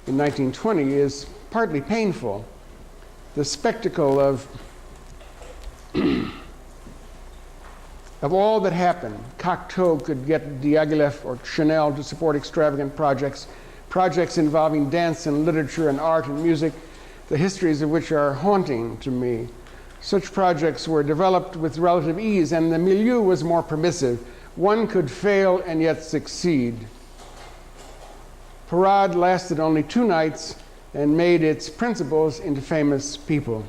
in 1920 is partly painful. The spectacle of all that happened. Cocteau could get Diaghilev or Chanel to support extravagant projects involving dance and literature and art and music, the histories of which are haunting to me. Such projects were developed with relative ease, and the milieu was more permissive. One could fail and yet succeed. Parade lasted only 2 nights and made its principals into famous people.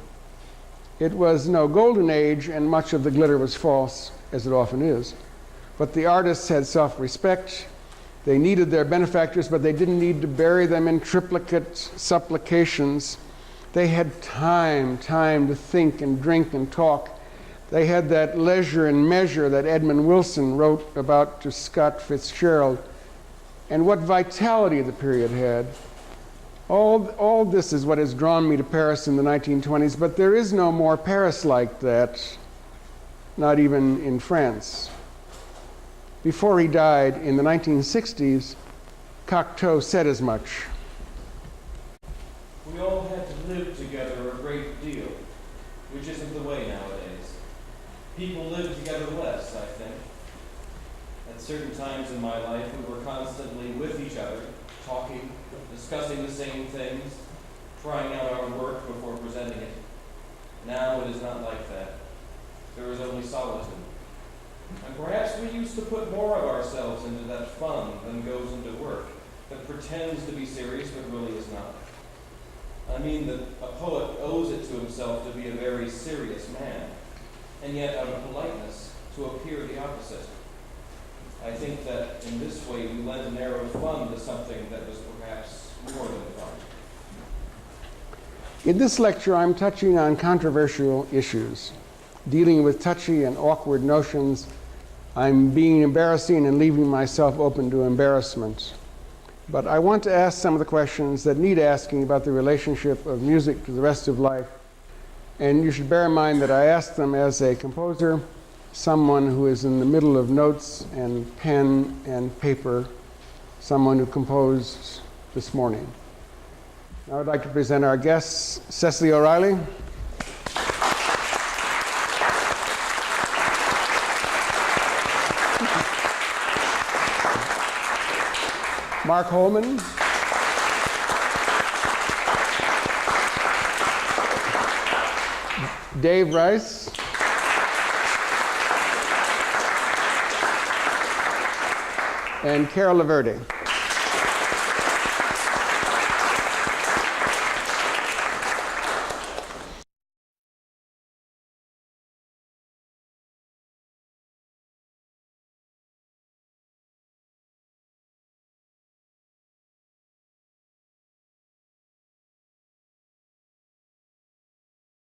It was no golden age, and much of the glitter was false, as it often is. But the artists had self-respect. They needed their benefactors, but they didn't need to bury them in triplicate supplications. They had time to think and drink and talk. They had that leisure and measure that Edmund Wilson wrote about to Scott Fitzgerald. And what vitality the period had. All this is what has drawn me to Paris in the 1920s, but there is no more Paris like that, not even in France. Before he died in the 1960s, Cocteau said as much. We all had to live together a great deal, which isn't the way nowadays. People live together less, I think. At certain times in my life, we were constantly with each other, talking, discussing the same things, trying out our work before presenting it. Now it is not like that. There is only solitude. And perhaps we used to put more of ourselves into that fun than goes into work, that pretends to be serious but really is not. I mean that a poet owes it to himself to be a very serious man, and yet out of politeness to appear the opposite. I think that in this way we lent an air of fun to something that was perhaps more than fun. In this lecture, I'm touching on controversial issues, dealing with touchy and awkward notions. I'm being embarrassing and leaving myself open to embarrassment. But I want to ask some of the questions that need asking about the relationship of music to the rest of life. And you should bear in mind that I ask them as a composer, someone who is in the middle of notes and pen and paper, someone who composed this morning. Now I'd like to present our guests, Cecily O'Reilly, Mark Holman, Dave Rice, and Carol Laverde.